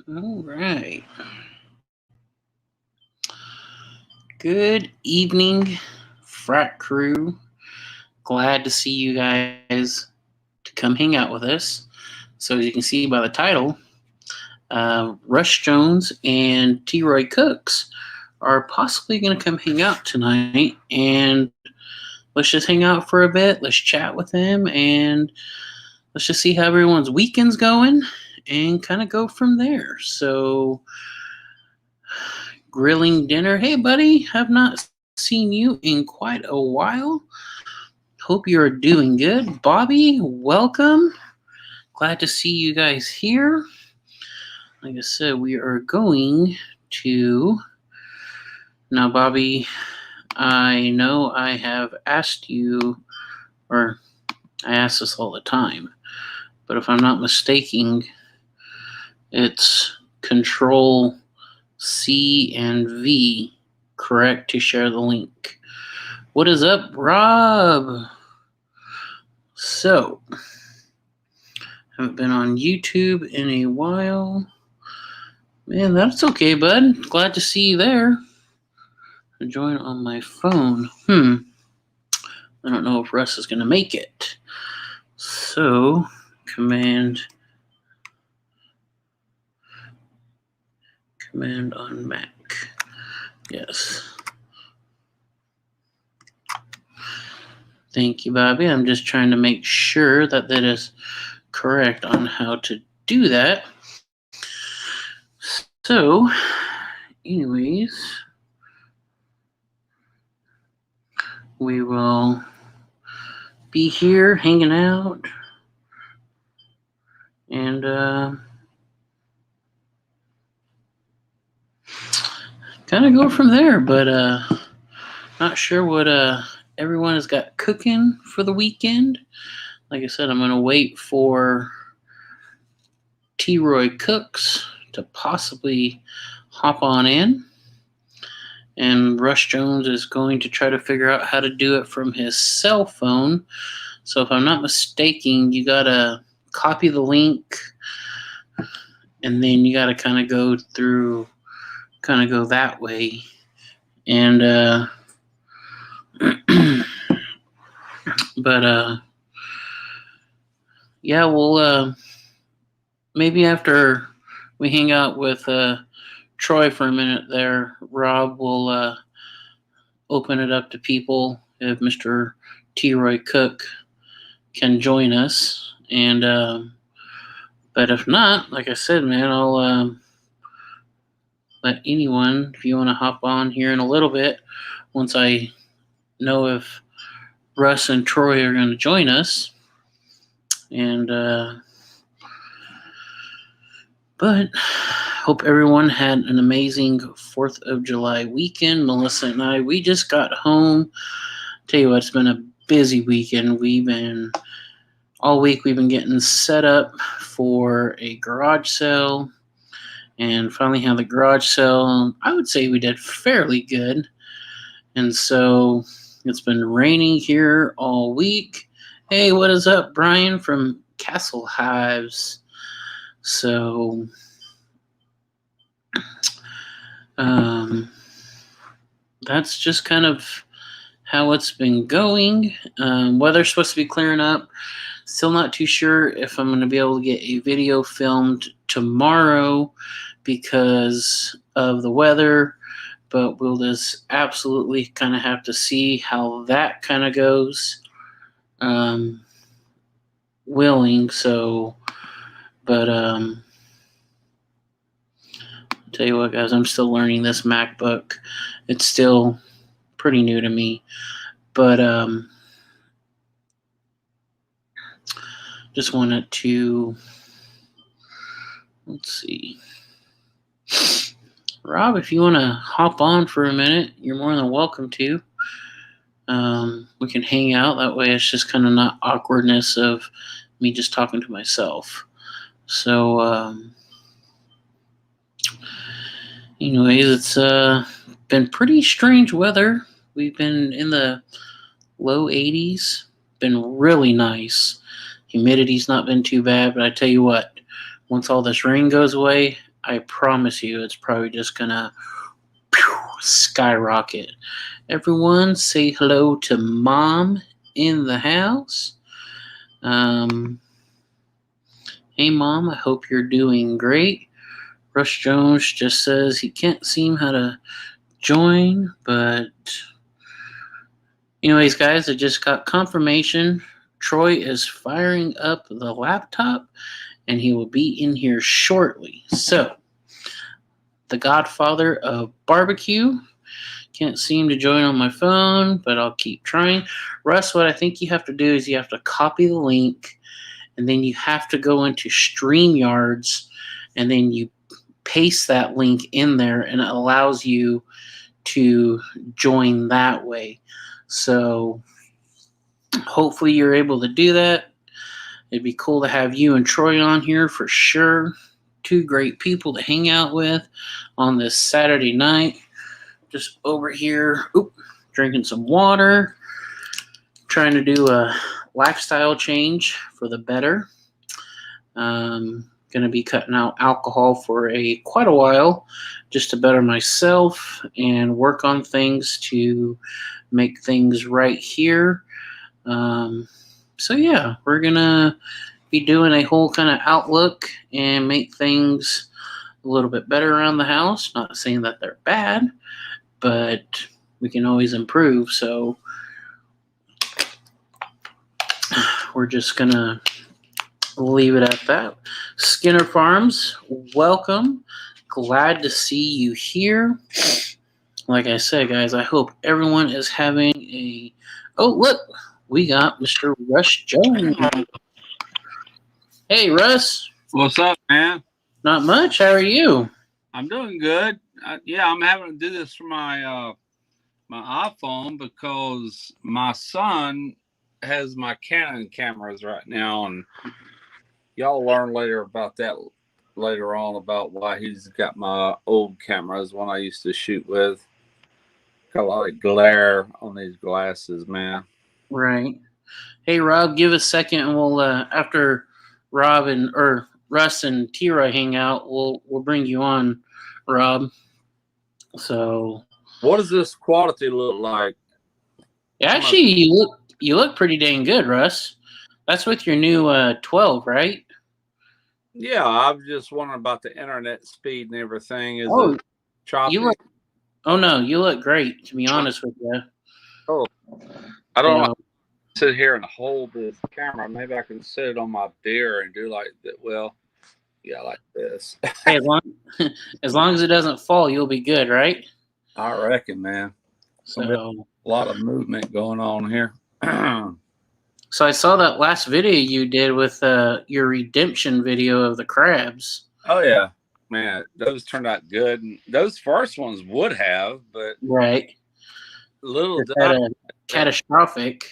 All right. Good evening, frat crew. Glad to see you guys to come hang out with us. So, as you can see by the title, Rus Jones and Troy Cooks are possibly going to come hang out tonight, and let's just hang out for a bit. Let's chat with them, and let's just see how everyone's weekend's going, and kind of go from there. So, grilling dinner. Hey, buddy, have not seen you in quite a while. Hope you're doing good. Bobby, welcome. Glad to see you guys here. Like I said, we are going to. Now, Bobby, I know I have asked you, or I ask this all the time, but if I'm not mistaken, it's Control C and V, correct, to share the link. What is up, Rob? So, haven't been on YouTube in a while. Man, that's okay, bud. Glad to see you there. Join on my phone. I don't know if Russ is going to make it. So, command on Mac. Yes. Thank you, Bobby. I'm just trying to make sure that is correct on how to do that. So, anyways, we will be here hanging out and kind of go from there. But not sure what everyone has got cooking for the weekend. Like I said, I'm going to wait for Troy Cooks to possibly hop on in. And Rus Jones is going to try to figure out how to do it from his cell phone. So if I'm not mistaken, you got to copy the link, and then you got to kind of go that way. And, but, yeah, we'll, maybe after we hang out with Troy for a minute there, Rob will open it up to people if Mr. Troy Cook can join us. And but if not, like I said, man, I'll let anyone, if you want to hop on here in a little bit, once I know if Russ and Troy are going to join us. And but hope everyone had an amazing 4th of July weekend. Melissa and I, we just got home. Tell you what, it's been a busy weekend. All week we've been getting set up for a garage sale, and finally had the garage sale. I would say we did fairly good. And so it's been raining here all week. Hey, what is up, Brian from Castle Hives? So, that's just kind of how it's been going. Weather's supposed to be clearing up. Still not too sure if I'm going to be able to get a video filmed tomorrow because of the weather, but we'll just absolutely kind of have to see how that kind of goes. Willing, so, but tell you what, guys, I'm still learning this MacBook. It's still pretty new to me, but just wanted to, let's see. Rob, if you want to hop on for a minute, you're more than welcome to. We can hang out. That way it's just kind of not awkwardness of me just talking to myself. So, anyways, it's been pretty strange weather. We've been in the low 80s. Been really nice. Humidity's not been too bad, but I tell you what, once all this rain goes away, I promise you, it's probably just gonna skyrocket. Everyone, say hello to Mom in the house. Um, hey, Mom, I hope you're doing great. Rus Jones just says he can't seem how to join, but anyways, guys, I just got confirmation. Troy is firing up the laptop, and he will be in here shortly. So, the godfather of barbecue. Can't seem to join on my phone, but I'll keep trying. Russ, what I think you have to do is you have to copy the link, and then you have to go into StreamYards, and then you paste that link in there, and it allows you to join that way. So hopefully you're able to do that. It'd be cool to have you and Troy on here for sure. Two great people to hang out with on this Saturday night. Just over here, drinking some water, trying to do a lifestyle change for the better. Going to be cutting out alcohol for quite a while, just to better myself and work on things to make things right here. So yeah, we're gonna be doing a whole kind of outlook and make things a little bit better around the house. Not saying that they're bad, but we can always improve. So we're just gonna leave it at that. Skinner Farms, welcome. Glad to see you here. Like I said, guys, I hope everyone is having a... Oh, look, we got Mr. Rus Jones. Hey, Russ. What's up, man? Not much. How are you? I'm doing good. Yeah, I'm having to do this for my iPhone because my son has my Canon cameras right now, and y'all learn later about that later on about why he's got my old cameras, one I used to shoot with. Got a lot of glare on these glasses, man. Right. Hey, Rob, give us a second, and we'll after Rob or Russ and T-Roy hang out, we'll bring you on, Rob. So, what does this quality look like? Actually, you look pretty dang good, Russ. That's with your new 12, right? Yeah, I was just wondering about the internet speed and everything. Is it choppy? Oh no, you look great. To be honest with you. Oh, I don't know. Sit here and hold this camera. Maybe I can sit it on my beer and do like that. Well, yeah, like this. Hey, as long as it doesn't fall, you'll be good, right? I reckon, man. So a lot of movement going on here. So I saw that last video you did with your redemption video of the crabs. Oh yeah, man, those turned out good. And those first ones would have, but right. Catastrophic.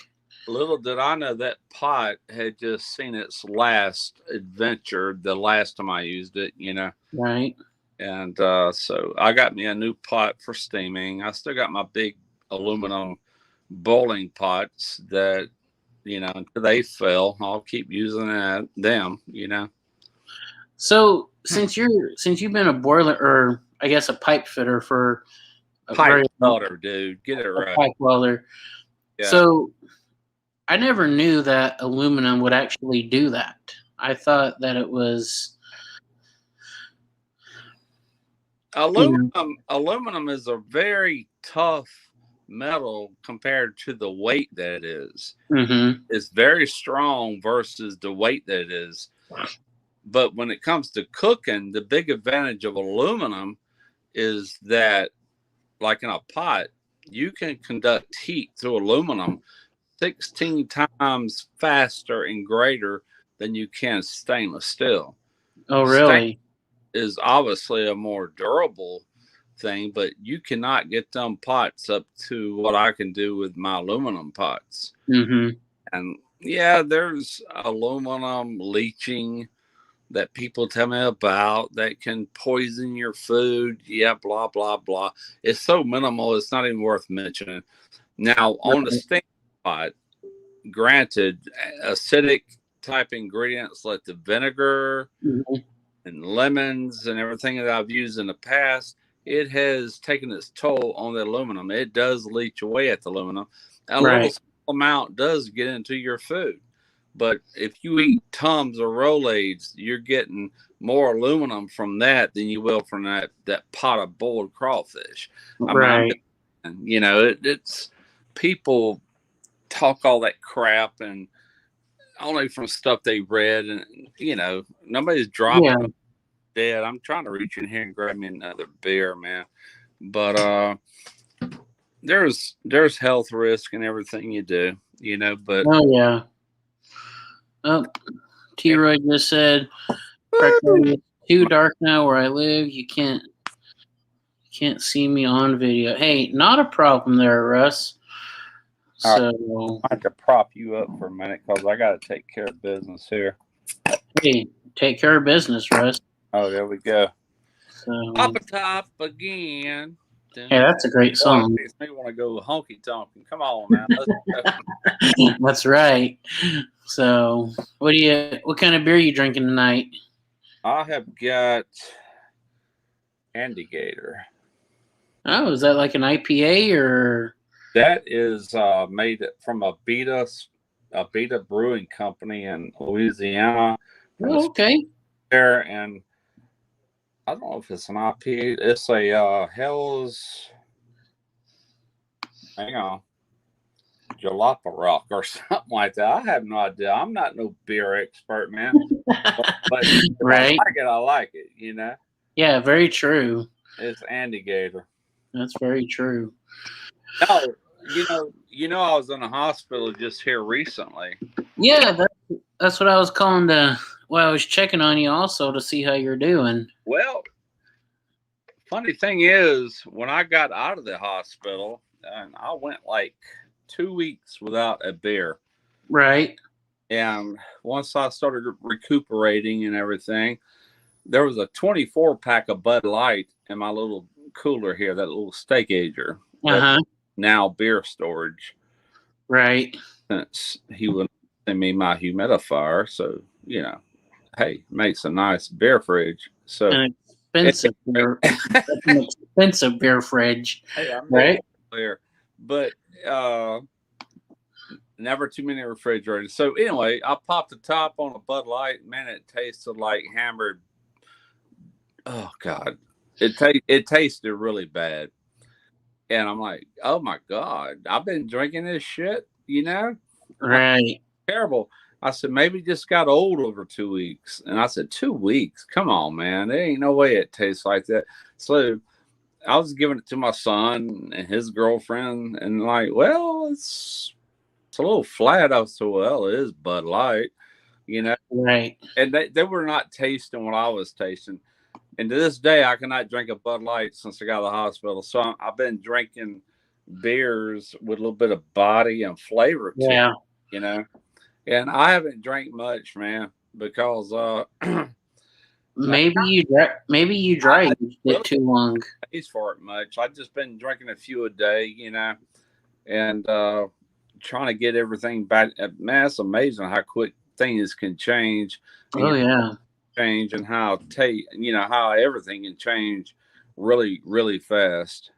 Little did I know that pot had just seen its last adventure the last time I used it, you know. Right. And so I got me a new pot for steaming. I still got my big aluminum boiling pots that, you know, until they fail, I'll keep using them, you know. So since you've been a boiler, or I guess a pipe fitter for a pipe welder, dude, get it right. Pipe welder. Yeah. So I never knew that aluminum would actually do that. I thought that it was aluminum. Aluminum is a very tough metal compared to the weight that it is. Mm-hmm. It's very strong versus the weight that it is. But when it comes to cooking, the big advantage of aluminum is that, like in a pot, you can conduct heat through aluminum 16 times faster and greater than you can stainless steel. Oh, really? Is obviously a more durable thing, but you cannot get them pots up to what I can do with my aluminum pots. Mm-hmm. And yeah, there's aluminum leaching that people tell me about that can poison your food. Yeah, blah, blah, blah. It's so minimal, it's not even worth mentioning. Now, on the steam pot, granted, acidic type ingredients like the vinegar and lemons and everything that I've used in the past, it has taken its toll on the aluminum. It does leach away at the aluminum. A little amount does get into your food. But if you eat Tums or Rolaids, you're getting more aluminum from that than you will from that pot of boiled crawfish. I mean, it's people talk all that crap and only from stuff they read, and nobody's dropping dead. I'm trying to reach in here and grab me another beer, man. But there's health risk in everything you do, but T-Roy just said it's too dark now where I live. You can't see me on video. Hey, not a problem there, Russ. So I have to prop you up for a minute because I got to take care of business here. Hey, take care of business, Russ. Oh, there we go. So, Pop a top again. Hey, that's a great song. Makes me want to go honky tonkin'. Come on now. That's right. So, what kind of beer are you drinking tonight? I have got Andigator. Oh, is that like an IPA or? That is made from a Beta Brewing Company in Louisiana. Oh, okay. There, and I don't know if it's an IPA. It's a Hell's. Hang on. Jalapa Rock or something like that. I have no idea. I'm not no beer expert, man. but right. I like it, Yeah, very true. It's Andigator. That's very true. No, I was in the hospital just here recently. Yeah, that's what I was calling I was checking on you also to see how you're doing. Well, funny thing is, when I got out of the hospital, and I went like 2 weeks without a beer. Right. And once I started recuperating and everything, there was a 24-pack of Bud Light in my little cooler here, that little steak ager. Now beer storage. Right. Since he wouldn't send me my humidifier, so hey, makes a nice beer fridge. So an expensive beer fridge. Hey, right? Clear. But never too many refrigerators. So anyway, I popped the top on a Bud Light. Man, it tasted like hammered. Oh God, it tasted really bad. And I'm like, oh my God, I've been drinking this shit, Right. Terrible. I said, maybe just got old over 2 weeks. And I said, 2 weeks? Come on, man. There ain't no way it tastes like that. So I was giving it to my son and his girlfriend, and like, well, it's a little flat. I said, well, it is Bud Light, Right. And they were not tasting what I was tasting. And to this day, I cannot drink a Bud Light since I got out of the hospital. So I've been drinking beers with a little bit of body and flavor to it, And I haven't drank much, man, because maybe you drank it too long. Taste for it much. I've just been drinking a few a day, and trying to get everything back. Man, it's amazing how quick things can change. Change and how how everything can change really, really fast.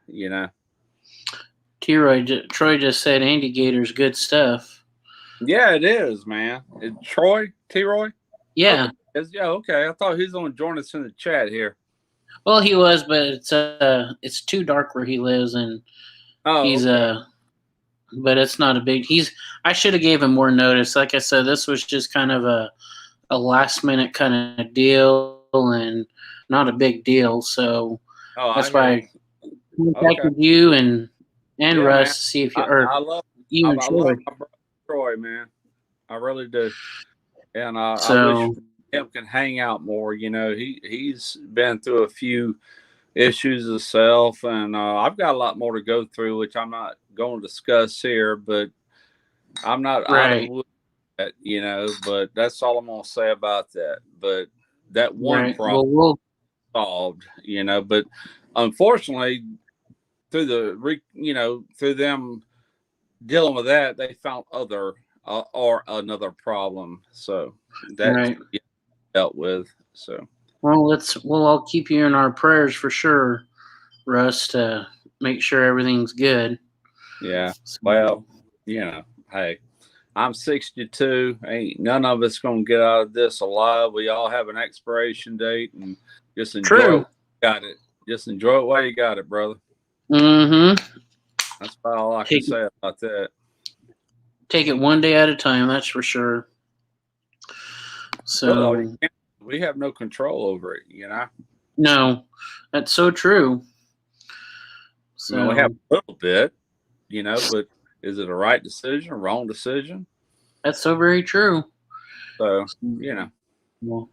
Troy just said Andigator's good stuff. Yeah, it is, man. T-Roy? Yeah. Okay. I thought he was going to join us in the chat here. Well, he was, but it's too dark where he lives, and he's but it's not a big. I should have gave him more notice. Like I said, this was just kind of a last minute kind of deal, and not a big deal. So that's why I contacted you and Russ to see if I love my brother Troy, man. I really do. And I wish him can hang out more. He's been through a few issues himself, and I've got a lot more to go through, which I'm not going to discuss here. But I'm not out of the woods, but that's all I'm going to say about that. But that one problem solved, But unfortunately, through through them dealing with that, they found another problem. So that's dealt with. So Well, we'll all keep you in our prayers for sure, Russ, to make sure everything's good. Yeah. So, Well, hey, I'm 62. Ain't none of us gonna get out of this alive. We all have an expiration date, and just enjoy true. it. Got it. Just enjoy it while you got it, brother. Mm-hmm. That's about all I can say about that. Take it one day at a time. That's for sure. Well, So we have no control over it. no, that's so true. I mean, we have So a little bit, but is it a right decision, a wrong decision? that's so very true. So, Well,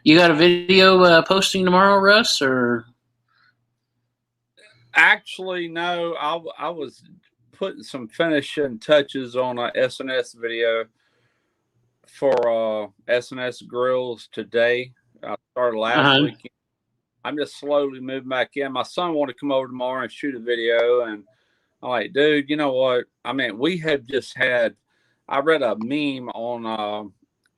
you got a video posting tomorrow, Russ, or? Actually, no. I was putting some finishing touches on a SNS video for SNS Grills today. I started last weekend. I'm just slowly moving back in. My son wanted to come over tomorrow and shoot a video, and I'm like, dude, you know what? I mean, we have just had. I read a meme on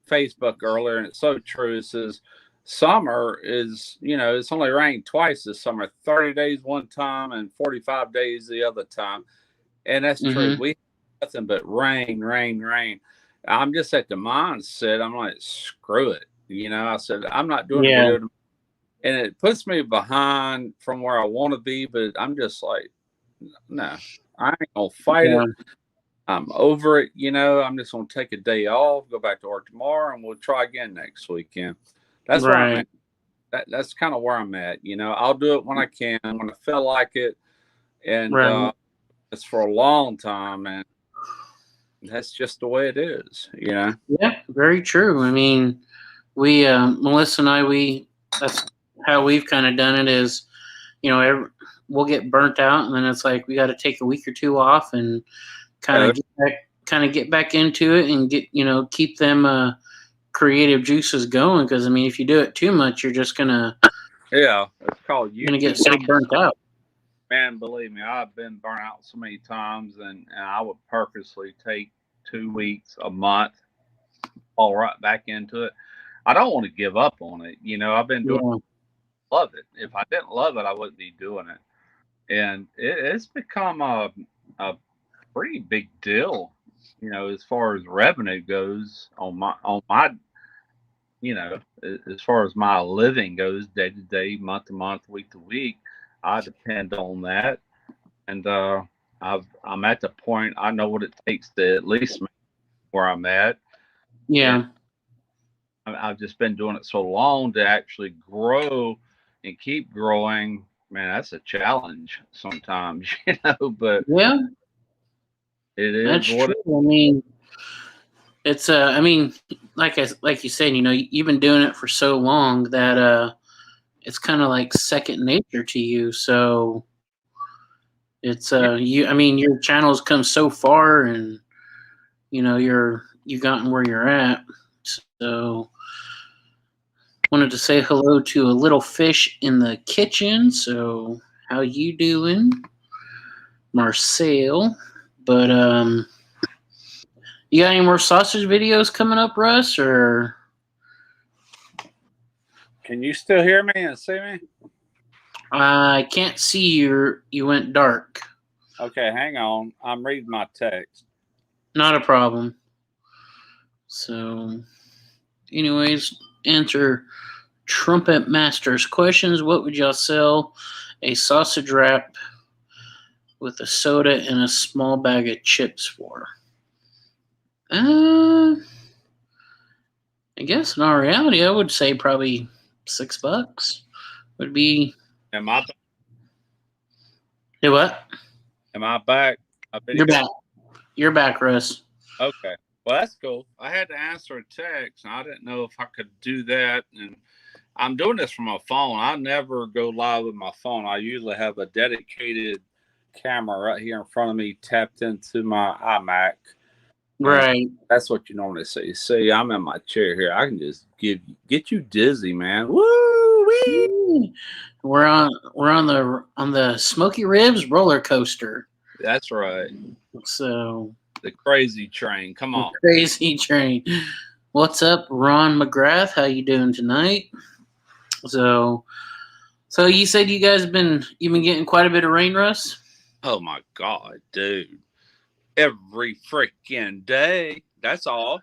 Facebook earlier, and it's so true. It says, summer is, it's only rained twice this summer, 30 days one time and 45 days the other time. And that's true. We have nothing but rain, rain, rain. I'm just at the mindset. I'm like, screw it. I said, I'm not doing a video. And it puts me behind from where I want to be, but I'm just like, no, I ain't going to fight it. I'm over it. I'm just going to take a day off, go back to work tomorrow, and we'll try again next weekend. That's where I'm at. That's kind of where I'm at. I'll do it when I can, when I feel like it. And it's for a long time. And that's just the way it is, Yeah, very true. I mean, we, Melissa and I, that's how we've kind of done it is, we'll get burnt out, and then it's like we got to take a week or two off and kind of get back into it and keep them creative juices going. Because I mean, if you do it too much, you're just gonna it's called you're gonna get so burnt out. Man, believe me, I've been burnt out so many times, and I would purposely take 2 weeks, a month, fall right back into it. I don't want to give up on it. I've been doing love it. If I didn't love it, I wouldn't be doing it. And it's become a pretty big deal, as far as revenue goes on my, as far as my living goes, day to day, month to month, week to week. I depend on that. And I'm at the point I know what it takes to at least make where I'm at. Yeah. And I've just been doing it so long to actually grow and keep growing. Man, that's a challenge sometimes, but yeah, it is that's true. I mean, it's I mean, like you said, you've been doing it for so long that it's kind of like second nature to you. So it's I mean, your channel's come so far, and you've gotten where you're at. So wanted to say hello to a little fish in the kitchen. So how you doing, Marcel? But you got any more sausage videos coming up, Russ? Or can you still hear me and see me? I can't see you. You went dark. Okay, hang on. I'm reading my text. Not a problem. So, anyways, answer Trumpet Master's questions. What would y'all sell a sausage wrap with a soda and a small bag of chips for? I guess in all reality, I would say probably $6 would be. Am I? Do what? Am I back? You're back. You're back, Russ. Okay. Well, that's cool. I had to answer a text, and I didn't know if I could do that. And I'm doing this from my phone. I never go live with my phone. I usually have a dedicated camera right here in front of me tapped into my iMac. Right. And that's what you normally see. See, I'm in my chair here. I can just get you dizzy, man. Woo wee! We're on the Smoky Ribs roller coaster. That's right. So the crazy train. Come on. The crazy train. What's up, Ron McGrath? How you doing tonight? So you said you've been getting quite a bit of rain, Russ? Oh my God, dude. Every freaking day. That's all.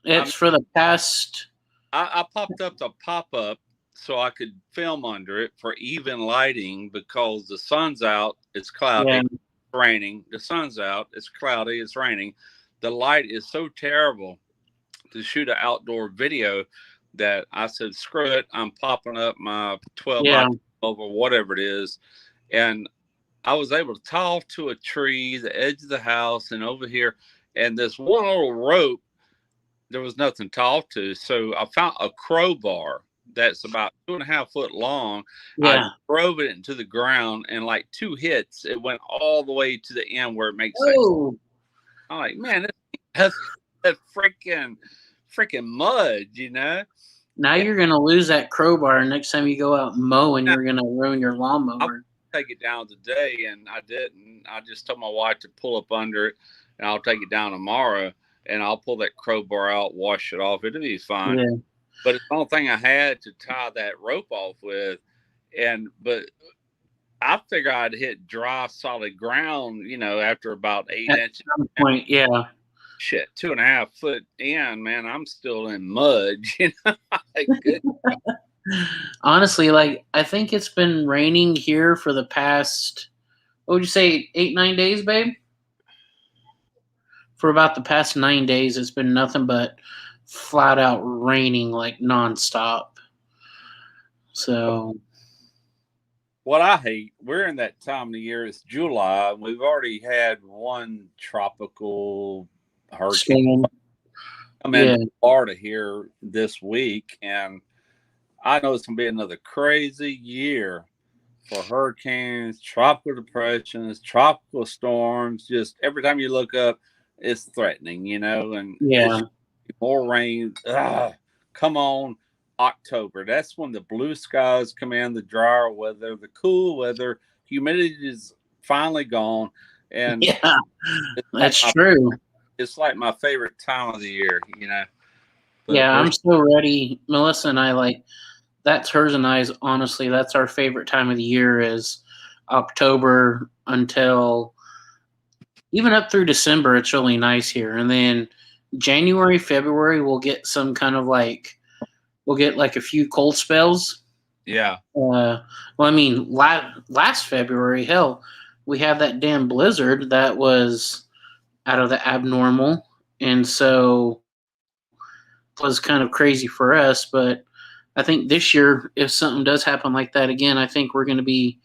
I It's mean, for the past. I popped up the pop up so I could film under it for even lighting because the sun's out, it's cloudy, Yeah, it's raining. The sun's out, it's cloudy, it's raining. The light is so terrible to shoot an outdoor video that I said, screw it. I'm popping up my 12 by yeah. 12 or whatever it is. And I was able to tie off to a tree, the edge of the house, and over here. And this one little rope, there was nothing to tie off to. So I found a crowbar that's about 2.5 foot long. I Yeah. drove it into the ground, and like 2 hits, it went all the way to the end where it makes that. Oh, I'm like, man, that's that freaking mud, you know? now And you're gonna lose that crowbar next time you go out mowing. You're gonna ruin your I'll lawnmower. take it down today, and I didn't. I just told my wife to pull up under it, and I'll take it down tomorrow, and I'll pull that crowbar out, wash it off. It'll be fine. Yeah. But it's the only thing I had to tie that rope off with, but I figure I'd hit dry, solid ground, after about eight At inches. some point, yeah. Shit, 2.5 foot in, man, I'm still in mud. Like, good. Honestly, like I think it's been raining here for the past, what would you say, 8, 9 days, babe? For about the past 9 days, it's been nothing but flat out raining like nonstop. So What I hate, we're in that time of the year, it's July, and we've already had one tropical hurricane. storm, I'm in yeah, Florida here this week, and I know it's going to be another crazy year for hurricanes, tropical depressions, tropical storms. Just every time you look up, it's threatening, and yeah, it's more rain. Ugh, come on, October. That's when the blue skies come in, the drier weather, the cool weather, humidity is finally gone, and yeah. it's like That's true. my favorite time of the year. But Yeah, we're I'm so ready. Melissa and I like that's hers and I's. Honestly, that's our favorite time of the year is October until even up through December. It's really nice here, and then January, February, we'll get like a few cold spells. yeah, Well, I mean, last February, hell, we had that damn blizzard that was out of the abnormal, and so it was kind of crazy for us. But I think this year, if something does happen like that again, I think we're going to be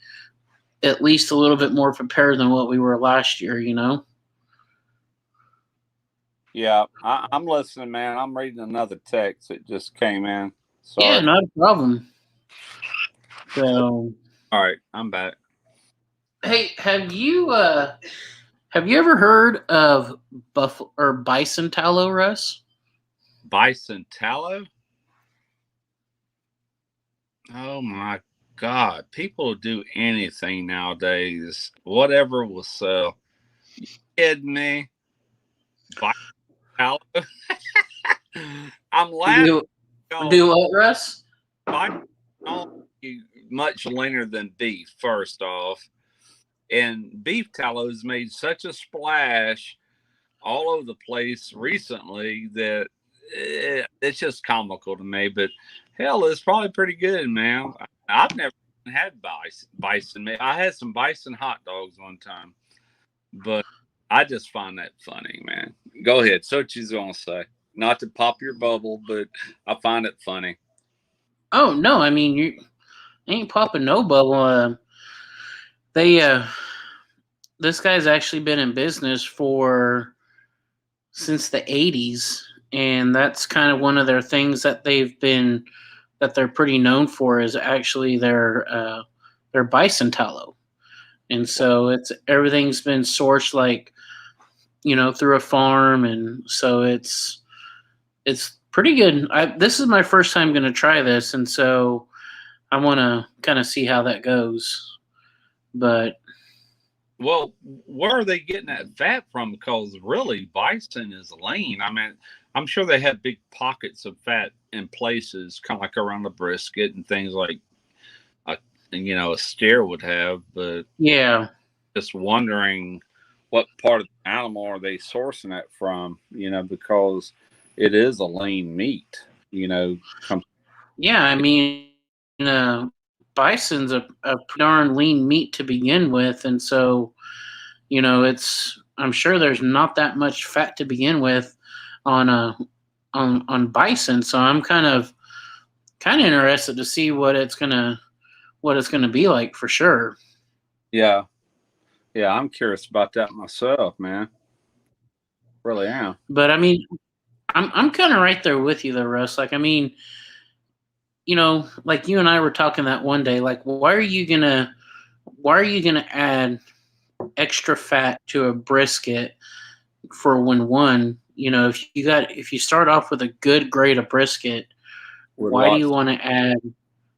at least a little bit more prepared than what we were last year. You know? yeah. I'm listening, man. I'm reading another text that just came in. Yeah, Sorry. not a problem. So, All right, I'm back. hey, have you ever heard of buffalo or bison tallow, Russ? Bison tallow. Oh my God. People do anything nowadays. Whatever will sell. You kidding me? Bison tallow. I'm laughing Do because do what, Russ? bison is much leaner than beef, first off. And beef tallow has made such a splash all over the place recently that it's just comical to me. But hell, it's probably pretty good, man. I've never had bison. I had some bison hot dogs one time, but I just find that funny, man. Go ahead. So what you gonna say? Not to pop your bubble, but I find it funny. Oh no, I mean you ain't popping no bubble. They this guy's actually been in business for since the '80s, and that's kind of one of their things that they're pretty known for is actually their bison tallow. And so it's everything's been sourced like through a farm, and so it's pretty good. This is my first time going to try this, and so I want to kind of see how that goes. But Well, where are they getting that fat from? Because really, bison is lean. I mean, I'm sure they have big pockets of fat in places, kind of like around the brisket and things like a a steer would have. But Yeah. just wondering what part of the animal are they sourcing it from? Because it is a lean meat. Comes. Yeah, I mean, bison's a darn lean meat to begin with, and so it's. I'm sure there's not that much fat to begin with on on bison. So I'm kind of interested to see what it's gonna be like for sure. Yeah, yeah, I'm curious about that myself, man. Really am. But I mean, I'm kind of right there with you, though, Russ. Like, I mean, like you and I were talking that one day. Like, why are you gonna add extra fat to a brisket for when one, if you start off with a good grade of brisket, With why do you lots. want to add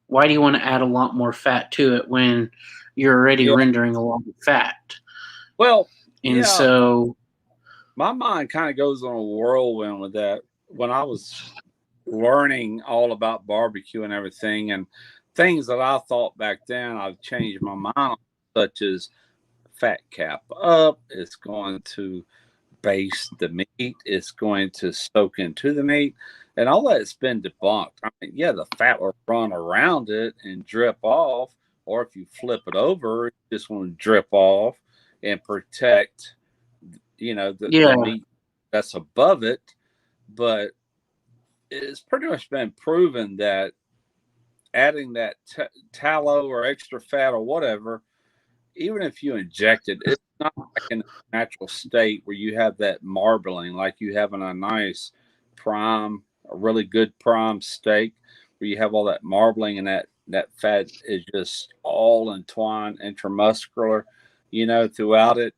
why do you want to add a lot more fat to it when you're already Yeah. rendering a lot of fat? Well, And yeah, so, my mind kind of goes on a whirlwind with that. When I was learning all about barbecue and everything, and things that I thought back then, I've changed my mind on, such as fat cap up. It's going to baste the meat. It's going to soak into the meat, and all that's been debunked. I mean, yeah, the fat will run around it and drip off, or if you flip it over, it just won't drip off and protect, the yeah, meat that's above it. But it's pretty much been proven that adding that tallow or extra fat or whatever, even if you inject it, it's not like in a natural state where you have that marbling like you have in a nice prime, a really good prime steak, where you have all that marbling and that fat is just all entwined intramuscular, throughout it.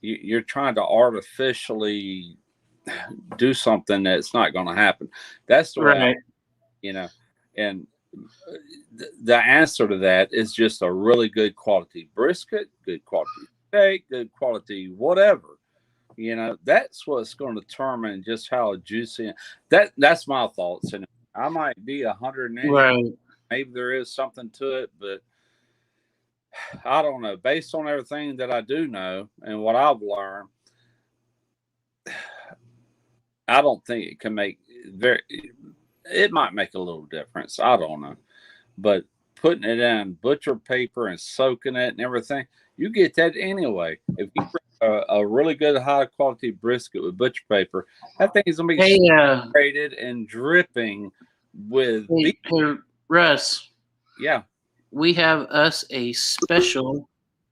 You're trying to artificially do something that's not going to happen. That's the way right, you know, and the answer to that is just a really good quality brisket, good quality steak, good quality whatever. That's what's going to determine just how juicy. That's my thoughts, and I might be 180. right. Maybe there is something to it, but I don't know. Based on everything that I do know and what I've learned, I don't think it can make very. It might make a little difference. I don't know, but putting it in butcher paper and soaking it and everything, you get that anyway. If you bring a really good high quality brisket with butcher paper, that thing is gonna be Hey, saturated and dripping with beef. hey, Russ, Yeah. we have us a special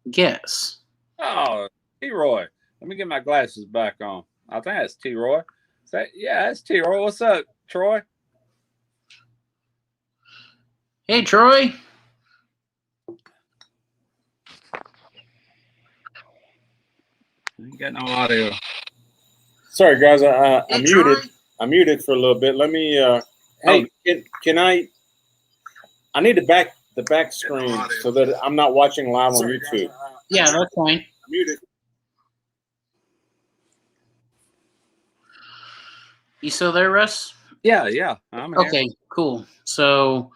guest. Oh, T. Roy. Let me get my glasses back on. I think that's T. Roy. Yeah, that's T. Roy. What's up, Troy? Hey, Troy. You got no audio. Sorry, guys. Hey, I'm Troy. muted. I'm muted for a little bit. Let me. Oh, Hey, can I? I need the back screen so that I'm not watching live on YouTube. Yeah, that's fine. I'm muted. You still there, Russ? yeah. I'm here. Okay, cool. So,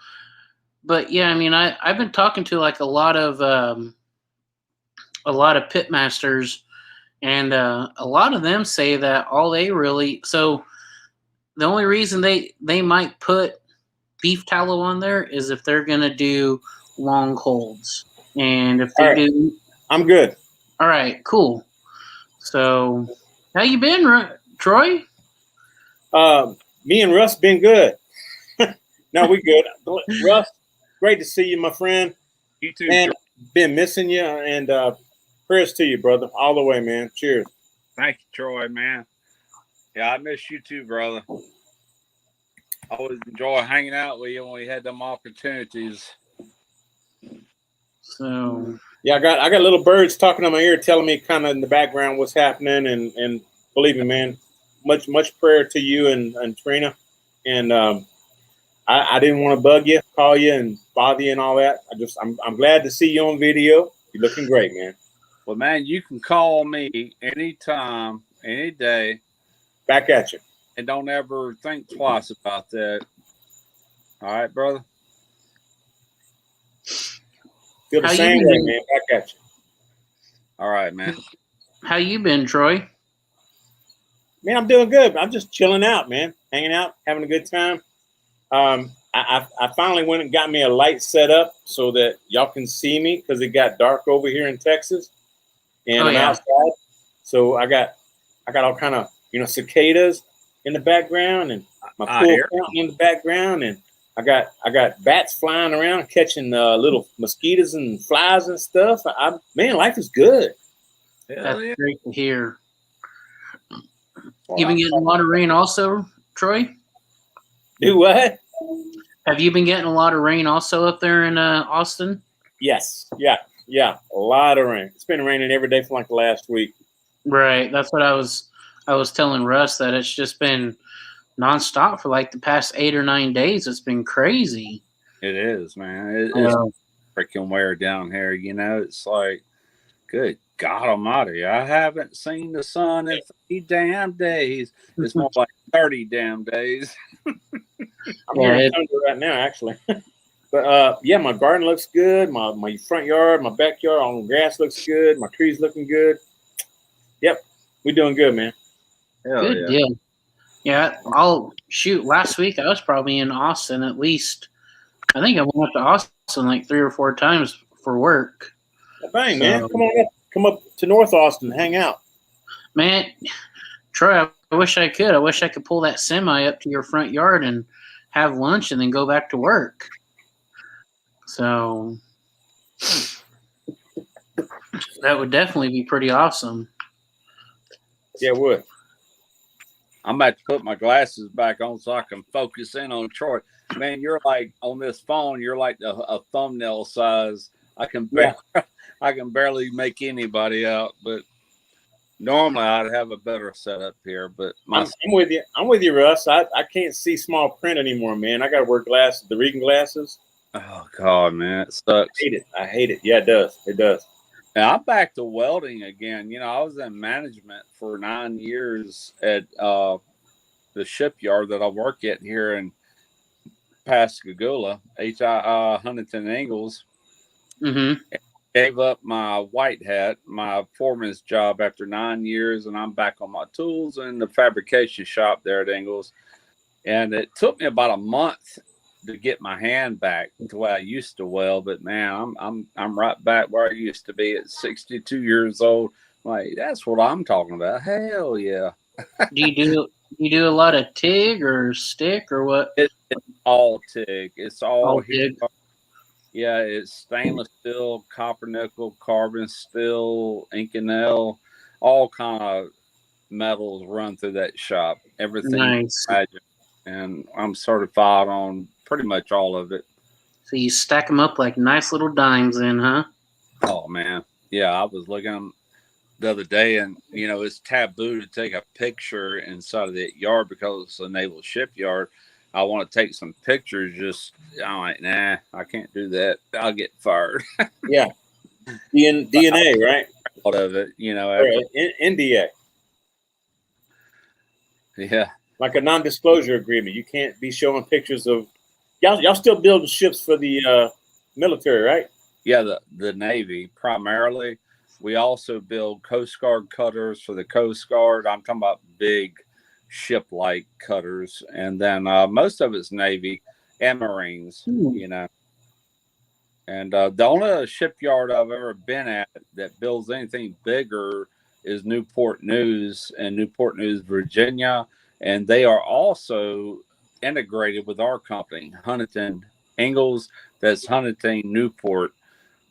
but yeah, I mean, I've been talking to like a lot of pit masters, and a lot of them say that all they really the only reason they might put beef tallow on there is if they're gonna do long holds, and if All they right, do, I'm good. all right, cool. So, how you been, Troy? Me and Russ been good. No, we good. Russ, great to see you, my friend. You too. Man, been missing you, and prayers to you, brother, all the way, man. Cheers. Thank you, Troy, man. Yeah, I miss you too, brother. I always enjoy hanging out with you when we had them opportunities. So, Yeah, I got little birds talking in my ear, telling me kind of in the background what's happening, and believe me, man, much prayer to you and Trina, and I didn't want to bug you, call you, and bother you and all that. I'm glad to see you on video. You're looking great, man. Well, man, you can call me anytime, any day. Back at you. and don't ever think twice about that. All right, brother? Feel the How you same been way, doing? man. Back at you. All right, man. How you been, Troy? Man, I'm doing good. I'm just chilling out, man. Hanging out, having a good time. I finally went and got me a light set up so that y'all can see me because it got dark over here in Texas, and Oh, I'm yeah. outside. So I got all kind of cicadas in the background and my I pool hear. fountain in the background, and I got bats flying around catching little mosquitoes and flies and stuff. Man, life is good. Hell That's yeah. great to hear. Well, You been getting a lot of rain also, Troy? Do what? Have you been getting a lot of rain also up there in Austin? Yes. Yeah. A lot of rain. It's been raining every day for like the last week. Right. That's what I was telling Russ, that it's just been nonstop for like the past 8 or 9 days. It's been crazy. it is, man. It's freaking weird down here. It's like, good God Almighty, I haven't seen the sun in 3 damn days. It's more like 30 damn days. I'm here in Thunder right now, actually. But yeah, my garden looks good. My front yard, my backyard, all the grass looks good. My trees looking good. Yep, we doing good, man. Hell Good yeah. deal. Yeah, last week I was probably in Austin at least. I think I went up to Austin like 3 or 4 times for work. Well, bang, man. Come up to North Austin, hang out. Man, Troy, I wish I could. I wish I could pull that semi up to your front yard and have lunch and then go back to work. So that would definitely be pretty awesome. Yeah, it would. I'm about to put my glasses back on so I can focus in on Troy. Man, you're like on this phone. You're like a thumbnail size. I can barely make anybody out. But normally I'd have a better setup here. But I'm with you. I'm with you, Russ. I can't see small print anymore, man. I got to wear glasses, the reading glasses. Oh God, man, it sucks. I hate it. Yeah, it does. It does. Now I'm back to welding again. I was in management for 9 years at the shipyard that I work at here in Pascagoula, Huntington Ingalls. Mm-hmm. Gave up my white hat, my foreman's job after 9 years, and I'm back on my tools in the fabrication shop there at Ingalls. And it took me about a month to get my hand back to where I used to weld, but man, I'm right back where I used to be at 62 years old. Like, that's what I'm talking about. Hell yeah. Do you do a lot of TIG or stick or what? It's all TIG. It's all TIG. Yeah, it's stainless steel, copper nickel, carbon steel, Inconel, all kind of metals run through that shop. Everything. Nice. And I'm certified on pretty much all of it. So you stack them up like nice little dimes in, huh? Oh, man. Yeah, I was looking the other day, and, it's taboo to take a picture inside of that yard because it's a naval shipyard. I want to take some pictures. I'm like, nah, I can't do that. I'll get fired. Yeah. DNA, right? Out of it, NDA. Yeah. Like a non-disclosure agreement. You can't be showing pictures of y'all still building ships for the military, right? Yeah, the Navy primarily. We also build Coast Guard cutters for the Coast Guard. I'm talking about big ship-like cutters, and then most of it's Navy and Marines. And the only shipyard I've ever been at that builds anything bigger is Newport News in Newport News, Virginia. And they are also integrated with our company, Huntington Ingalls. That's Huntington Newport.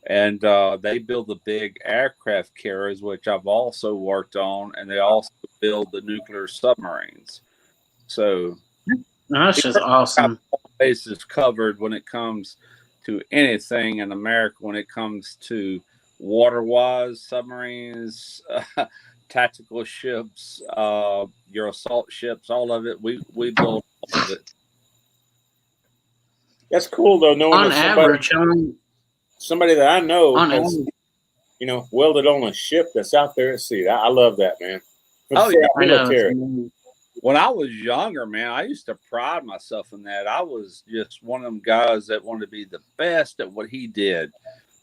And they build the big aircraft carriers, which I've also worked on. And they also build the nuclear submarines. So that's just awesome. Bases covered when it comes to anything in America, when it comes to water-wise submarines, tactical ships, your assault ships, all of it. We build all of it. That's cool though, knowing on that average, somebody that I know on has, welded on a ship that's out there at sea. I love that, man. I know. When I was younger, man, I used to pride myself in that. I was just one of them guys that wanted to be the best at what he did,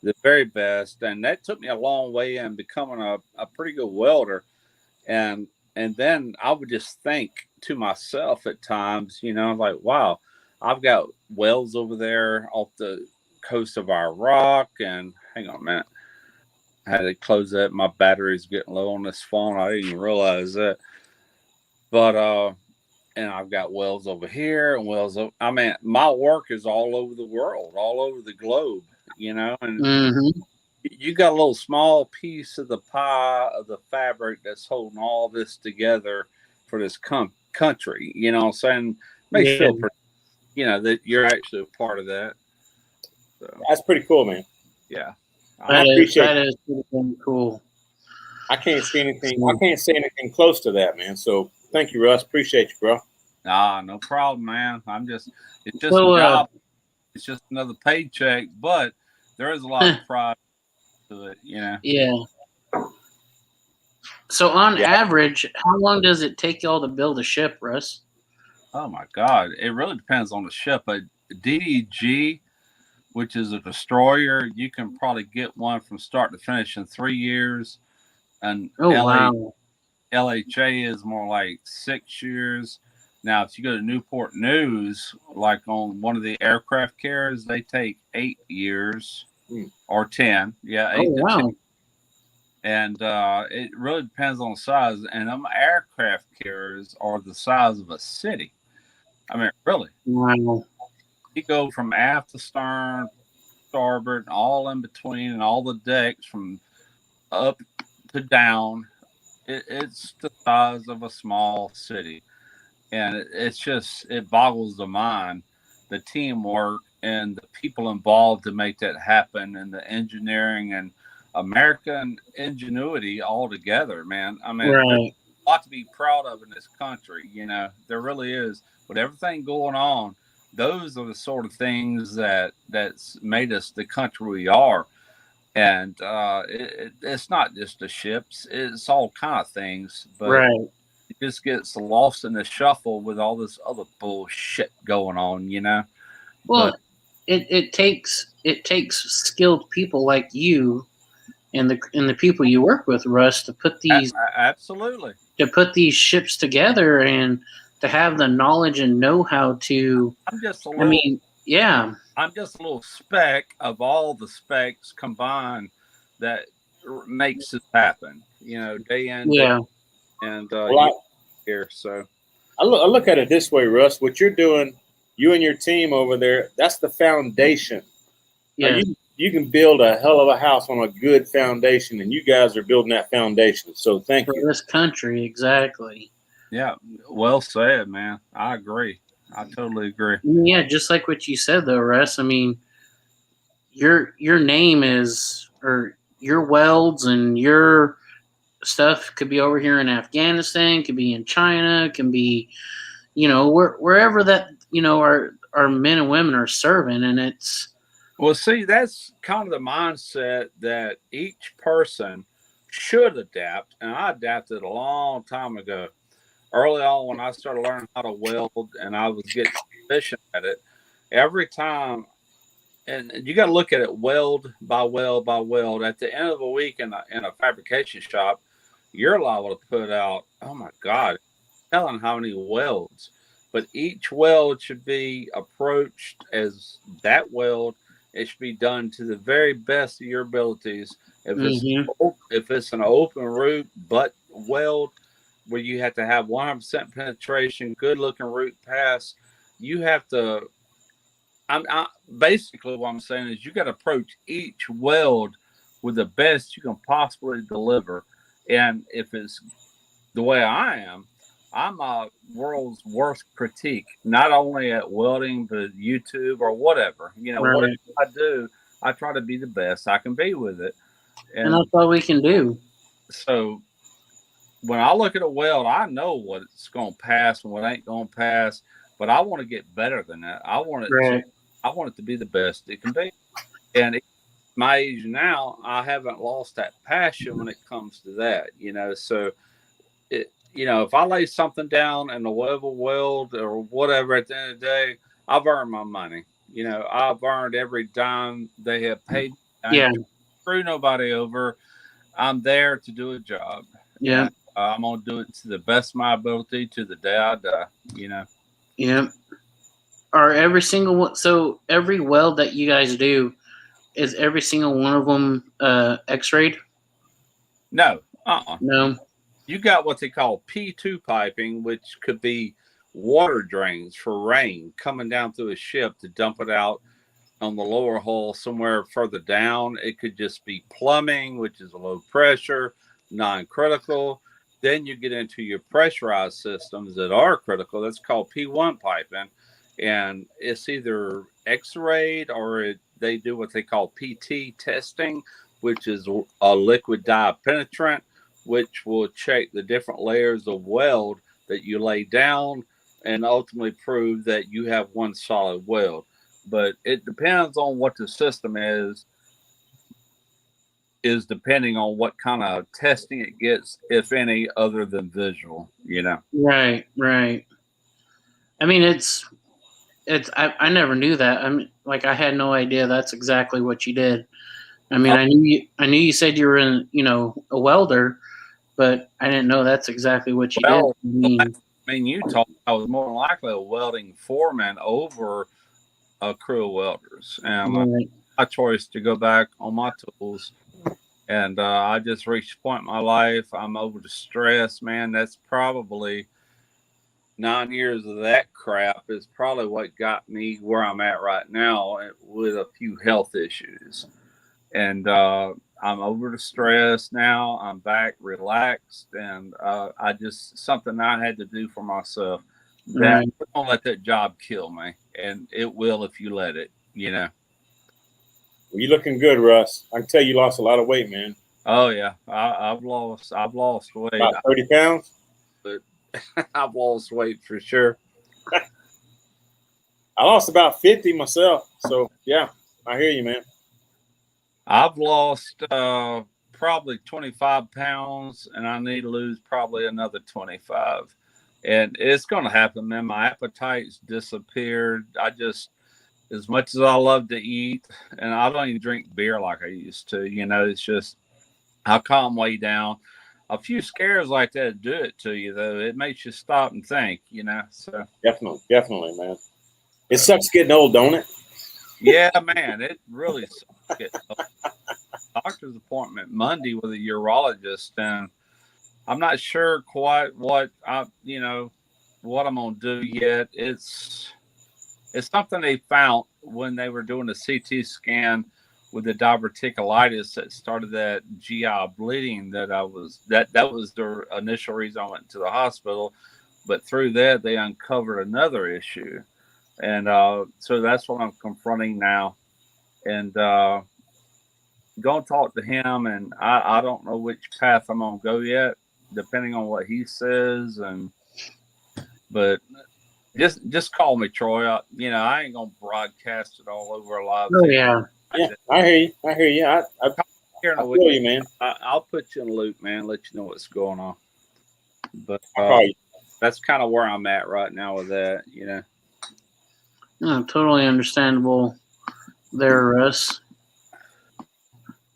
the very best. And that took me a long way in becoming a pretty good welder. And then I would just think to myself at times, like, wow, I've got wells over there off the coast of Iraq. And hang on a minute. I had to close that. My battery's getting low on this phone. I didn't even realize that. But and I've got wells over here and wells over, I mean, my work is all over the world, all over the globe, and you got a little small piece of the pie of the fabric that's holding all this together for this country. You know what I'm saying? Makes you feel pretty, that you're actually a part of that. So, that's pretty cool, man. Yeah. That is pretty cool. I can't see anything. I can't say anything close to that, man. So thank you, Russ. Appreciate you, bro. Nah, no problem, man. It's just a job. It's just another paycheck, but there is a lot of pride to it, Yeah. So on average, how long does it take y'all to build a ship, Russ? Oh my God. It really depends on the ship. A DDG, which is a destroyer, you can probably get one from start to finish in 3 years. And LHA is more like 6 years. Now, if you go to Newport News, like on one of the aircraft carriers, they take 8 years or 10. Yeah, 8 to 10. And it really depends on the size. And them aircraft carriers are the size of a city. I mean, really. Wow. You go from aft to stern, starboard, and all in between, and all the decks from up to down. It's the size of a small city. And it boggles the mind, the teamwork and the people involved to make that happen, and the engineering and American ingenuity all together, man. I mean, there's a lot to be proud of in this country, there really is. With everything going on, those are the sort of things that's made us the country we are. And it's not just the ships; it's all kind of things. But it just gets lost in the shuffle with all this other bullshit going on, Well, it takes skilled people like you and the people you work with, Russ, to put these absolutely to put these ships together and to have the knowledge and know-how to. I'm just a little speck of all the specks combined that makes it happen, day in, day out. And here, so I look at it this way, Russ. What you're doing, you and your team over there, that's the foundation. Yeah. You can build a hell of a house on a good foundation, and you guys are building that foundation. So thank you. For this country, exactly. Yeah, well said, man. I agree. I totally agree. Yeah, just like what you said, though, Russ. I mean, your name is, or your welds and your stuff could be over here in Afghanistan, could be in China, can be, wherever that our men and women are serving, and it's. Well, see, that's kind of the mindset that each person should adapt, and I adapted a long time ago. Early on, when I started learning how to weld and I was getting efficient at it, every time, and you got to look at it weld by weld by weld. At the end of the week in a fabrication shop, you're liable to put out, oh my God, telling how many welds. But each weld should be approached as that weld. It should be done to the very best of your abilities. If it's an open root butt weld, where you have to have 100% penetration, good looking root pass, you have to. Basically what I'm saying is you got to approach each weld with the best you can possibly deliver. And if it's the way I am, I'm a world's worst critique, not only at welding, but YouTube or whatever. Whatever I do, I try to be the best I can be with it. And that's all we can do. So when I look at a weld, I know what it's going to pass and what ain't going to pass, but I want to get better than that. I want it to be the best it can be. And at my age now, I haven't lost that passion when it comes to that, So if I lay something down in a level weld or whatever, at the end of the day, I've earned my money. I've earned every dime they have paid. I Yeah. ain't screw nobody over. I'm there to do a job. Yeah. And I'm going to do it to the best of my ability to the day I die. Yeah. Are every single one, so every weld that you guys do, is every single one of them x-rayed? No. No. You got what they call P2 piping, which could be water drains for rain coming down through a ship to dump it out on the lower hull somewhere further down. It could just be plumbing, which is low pressure, non-critical. Then you get into your pressurized systems that are critical. That's called P1 piping. And it's either x-rayed or they do what they call PT testing, which is a liquid dye penetrant, which will check the different layers of weld that you lay down and ultimately prove that you have one solid weld. But it depends on what the system is depending on what kind of testing it gets, if any, other than visual. Right. I mean, I never knew that. I mean, like, I had no idea that's exactly what you did. I mean, I knew you said you were a welder, but I didn't know that's exactly what you did. I mean, you told I was more than likely a welding foreman over a crew of welders, and right. my choice to go back on my tools. And I just reached a point in my life. I'm over the stress, man. That's probably 9 years of that crap is probably what got me where I'm at right now with a few health issues. And I'm over the stress now. I'm back relaxed, and I just something I had to do for myself. That don't let that job kill me, and it will if you let it. Well, you're looking good, Russ. I can tell you lost a lot of weight, man. Oh yeah, I've lost weight. About 30 pounds. But I've lost weight for sure. I lost about 50 myself. So yeah, I hear you, man. I've lost probably 25 pounds, and I need to lose probably another 25. And it's going to happen, man. My appetite's disappeared. As much as I love to eat, and I don't even drink beer like I used to, it's just, I calm way down. A few scares like that do it to you, though. It makes you stop and think, so. Definitely, man. It sucks getting old, don't it? Yeah, man, it really sucks. Doctor's appointment Monday with a urologist, and I'm not sure quite what I'm gonna do yet. It's something they found when they were doing a CT scan with the diverticulitis that started that GI bleeding that was the initial reason I went to the hospital. But through that, they uncovered another issue, and so that's what I'm confronting now. And go talk to him, and I don't know which path I'm gonna go yet, depending on what he says. But just call me, Troy. I ain't gonna broadcast it all over a live. Oh yeah. I hear you. I feel you, man. I'll put you in the loop, man. Let you know what's going on. But that's kind of where I'm at right now with that. Totally understandable there, Russ.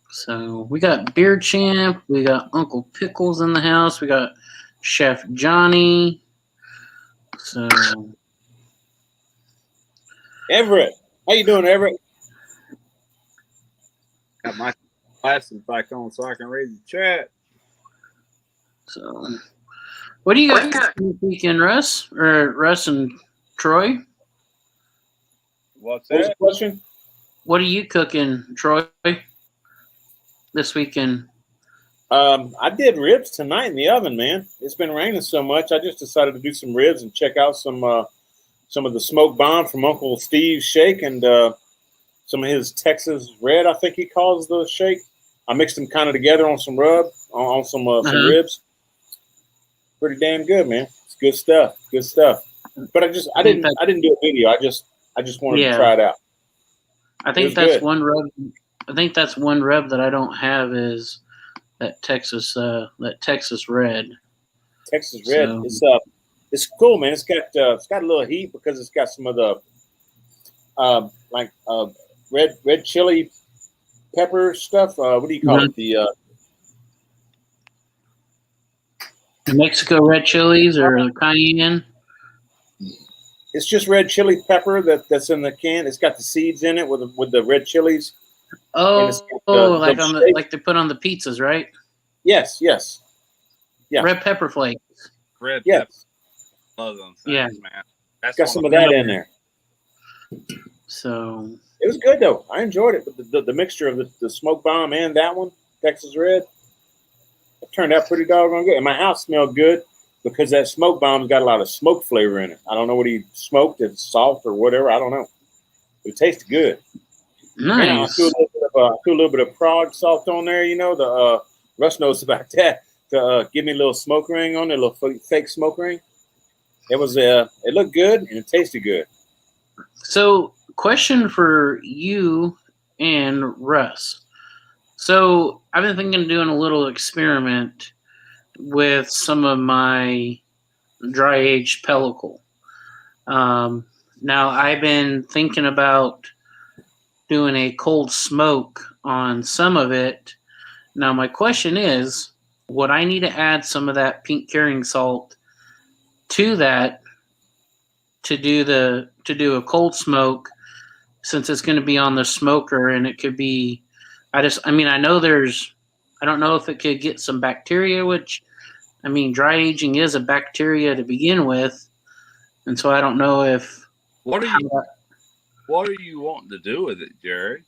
So we got Beer Champ, we got Uncle Pickles in the house, we got Chef Johnny. So Everett, how you doing, Everett? Got my glasses back on so I can read the chat. So, what do you got this weekend, Russ? Or Russ and Troy? What's the question? What are you cooking, Troy, this weekend? I did ribs tonight in the oven, man. It's been raining so much. I just decided to do some ribs and check out some of the smoked bomb from Uncle Steve's Shake and some of his Texas Red, I think he calls the shake. I mixed them kind of together on some some ribs. Pretty damn good, man. It's good stuff. Good stuff. But I didn't do a video. I just wanted to try it out. I think that's one rub. I think that's one rub that I don't have is that Texas Red. Texas Red. So, It's cool, man. It's got a little heat because it's got some of the red chili pepper stuff. What do you call it? The Mexico red chilies or cayenne. it's just red chili pepper that's in the can. It's got the seeds in it with the red chilies. Like like they put on the pizzas, right? Yes. Yeah. Red pepper flakes. Red Yes. pepper. Love them things, man. That's got some of that in there. So it was good though. I enjoyed it. But the mixture of the smoke bomb and that one, Texas Red, it turned out pretty doggone good. And my house smelled good because that smoke bomb's got a lot of smoke flavor in it. I don't know what he smoked. It's salt or whatever. I don't know. But it tasted good. nice. And I threw a little bit of Prague salt on there. You know, the Rus knows about that. To give me a little smoke ring on it, a little fake smoke ring. It was it looked good and it tasted good. So, question for you and Russ. So, I've been thinking of doing a little experiment with some of my dry aged pellicle. Now, I've been thinking about doing a cold smoke on some of it. Now, my question is, would I need to add some of that pink curing salt to that to do a cold smoke, since it's going to be on the smoker and it could be, I know I don't know if it could get some bacteria, which, I mean, dry aging is a bacteria to begin with. And so I don't know if. What are you wanting to do with it, Jerry?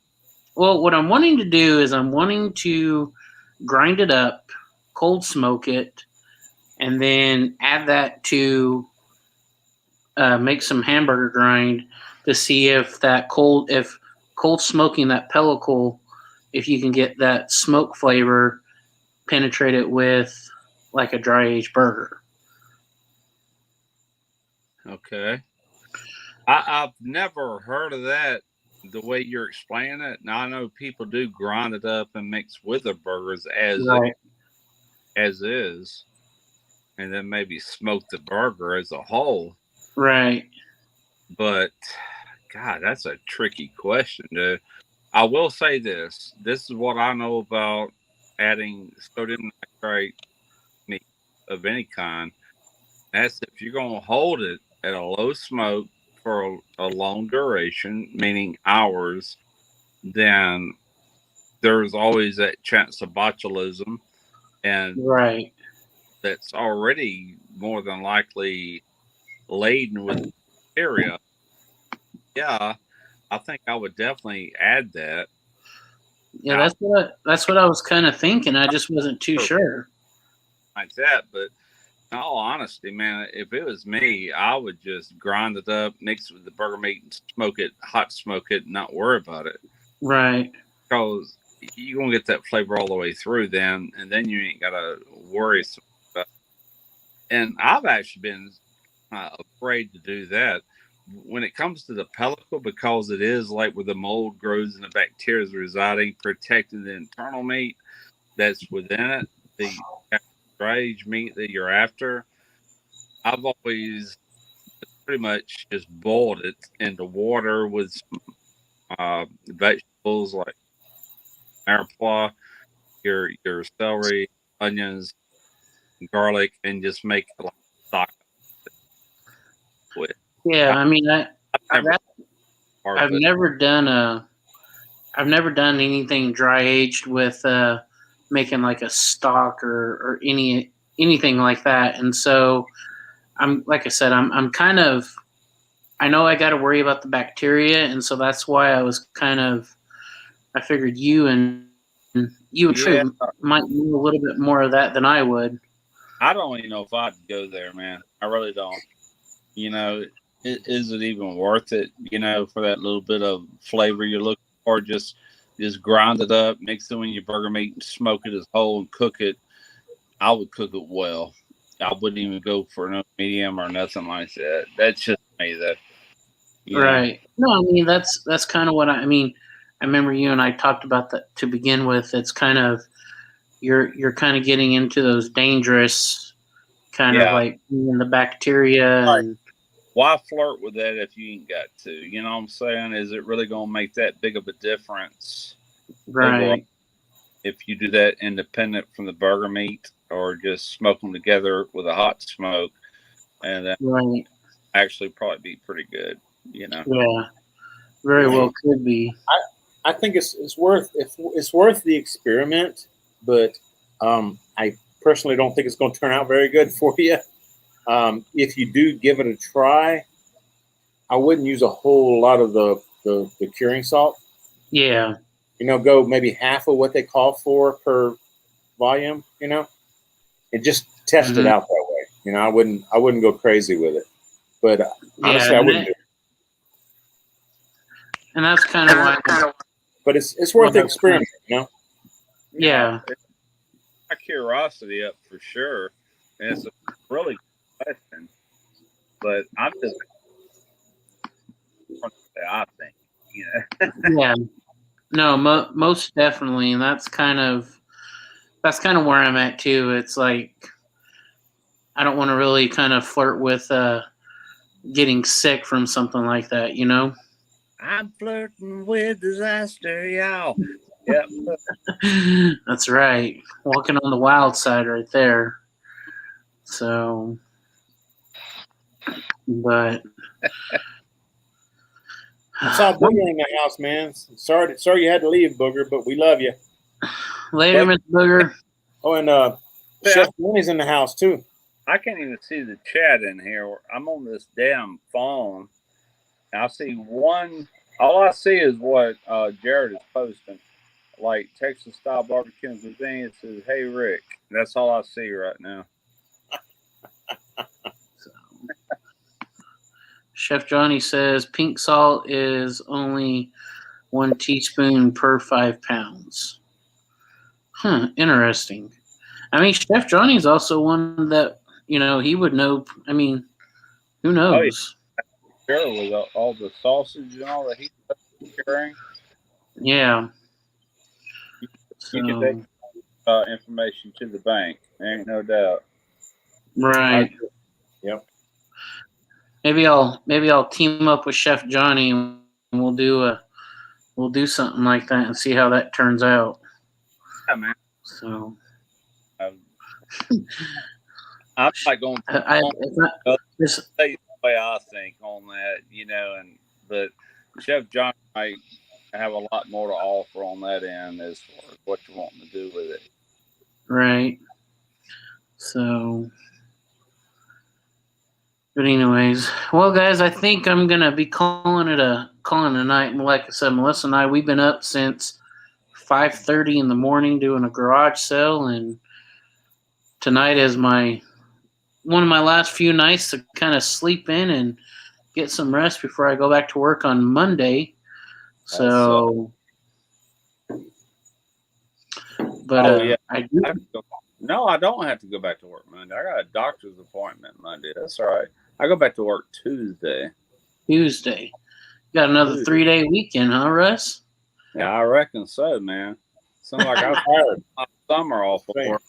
Well, what I'm wanting to do is I'm wanting to grind it up, cold smoke it, and then add that to make some hamburger grind to see if cold smoking that pellicle, if you can get that smoke flavor, penetrate it with like a dry aged burger. Okay. I've never heard of that the way you're explaining it. Now I know people do grind it up and mix with their burgers as is, and then maybe smoke the burger as a whole. Right. But God, that's a tricky question, dude. I will say this. This is what I know about adding sodium nitrate meat of any kind. That's if you're going to hold it at a low smoke for a long duration, meaning hours, then there's always that chance of botulism. And right. That's already more than likely laden with bacteria. Yeah, I think I would definitely add that. Yeah, that's what I was kind of thinking. I just wasn't too sure. Like that, but in all honesty, man, if it was me, I would just grind it up, mix it with the burger meat, and hot smoke it, and not worry about it. Right. Because you're gonna get that flavor all the way through, then, and then you ain't gotta worry about it. And I've actually been afraid to do that. When it comes to the pellicle, because it is like where the mold grows and the bacteria is residing, protecting the internal meat that's within it, the dry aged meat that you're after, I've always pretty much just boiled it into water with some vegetables like mirepoix, your celery, onions, garlic, and just make like stock with. Yeah, I mean, I've never done anything dry aged with making like a stock or anything like that. And so I'm kind of, I know I got to worry about the bacteria, and so that's why I figured you and Troy might know a little bit more of that than I would. I don't even know if I'd go there, man. I really don't. You know, is it even worth it? You know, for that little bit of flavor you're looking for, just grind it up, mix it in your burger meat, and smoke it as whole and cook it. I would cook it well. I wouldn't even go for no medium or nothing like that. That's just me. Right. No, I mean that's kind of what I mean. I remember you and I talked about that to begin with. It's kind of you're kind of getting into those dangerous kind of like in the bacteria. And, why flirt with that if you ain't got to? You know what I'm saying? Is it really going to make that big of a difference? right. Overall, if you do that independent from the burger meat or just smoke them together with a hot smoke, and that actually probably be pretty good, you know? Yeah, very well could be. I think it's worth the experiment, but I personally don't think it's going to turn out very good for you. If you do give it a try, I wouldn't use a whole lot of the curing salt. Yeah. You know, go maybe half of what they call for per volume, you know, and just test it out that way. You know, I wouldn't go crazy with it, but honestly, I wouldn't do it. And that's kind of why. But it's worth the experiment, you know. Yeah. My curiosity up for sure, and it's a really good question. But I'm just, I think, you know. Yeah. No, most definitely, and that's kind of where I'm at too. It's like I don't want to really kind of flirt with getting sick from something like that, you know. I'm flirting with disaster, y'all. Yep. That's right. Walking on the wild side right there. So, but I saw Booger in the house, man. Sorry you had to leave, Booger, but we love you. Later, Mr. Booger. Oh, and Chef Johnny's in the house too. I can't even see the chat in here. I'm on this damn phone. I see one. All I see is what Jared is posting, like Texas style barbecue and cuisine. It says, "Hey Rick." That's all I see right now. Chef Johnny says pink salt is only 1 teaspoon per 5 pounds. Interesting. I mean, Chef Johnny's also one that, you know, he would know. I mean, who knows? Oh, yeah. Sure, with all the sausage and all that he's carrying. Yeah. You can take information to the bank. There ain't no doubt. Right. Yep. Maybe I'll team up with Chef Johnny and we'll do something like that and see how that turns out. Yeah, man. So I'm like going. This the way I think on that, you know, but Chef Johnny might have a lot more to offer on that end as far as what you're wanting to do with it. Right. So, but anyways, well, guys, I think I'm gonna be calling it a night. And like I said, Melissa and I, we've been up since 5:30 in the morning doing a garage sale, and tonight is one of my last few nights to kind of sleep in and get some rest before I go back to work on Monday. So, but yeah. I do. No, I don't have to go back to work Monday. I got a doctor's appointment Monday. That's all right. I go back to work Tuesday. Got another 3-day weekend, huh, Russ? Yeah, I reckon so, man. Sounds like I was tired. My summer off of work.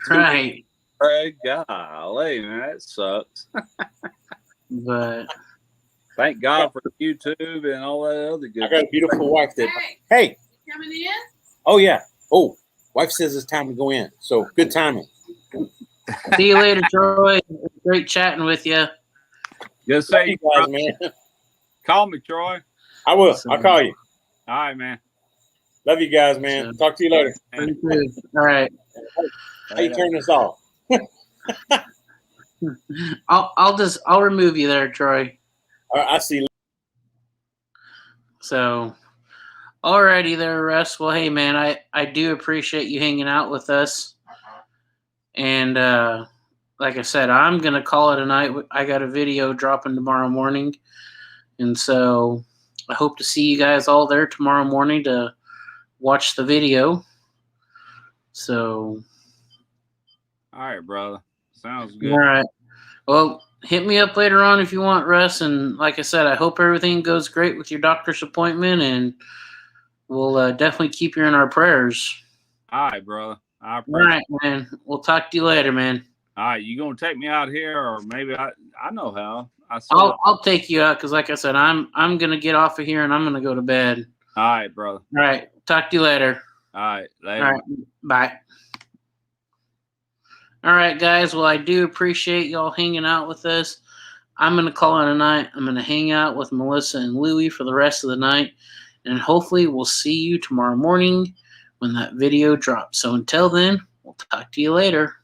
Right. Hey, golly, man, that sucks. But thank God for YouTube and all that other good. I got a beautiful wife that. Hey, you coming in? Oh yeah. Oh, wife says it's time to go in. So good timing. See you later, Troy. Great chatting with you. Good to see you guys, man. Call me, Troy. I will. I'll call you. All right, man. Love you guys, man. Talk to you later. All right. How you turn this off? I'll remove you there, Troy. I see. So, alrighty there, Russ. Well, hey, man, I do appreciate you hanging out with us. And like I said, I'm going to call it a night. I got a video dropping tomorrow morning. And so I hope to see you guys all there tomorrow morning to watch the video. So. All right, brother. Sounds good. All right. Well, hit me up later on if you want, Russ. And like I said, I hope everything goes great with your doctor's appointment. And we'll definitely keep you in our prayers. All right, brother. I appreciate it. All right, man. We'll talk to you later, man. All right, you gonna take me out here, or maybe I know how. I'll take you out because, like I said, I'm gonna get off of here and I'm gonna go to bed. All right, brother. All right, talk to you later. All right, later. All right, bye. All right, guys. Well, I do appreciate y'all hanging out with us. I'm gonna call it a night. I'm gonna hang out with Melissa and Louie for the rest of the night, and hopefully we'll see you tomorrow morning when that video drops. So until then, we'll talk to you later.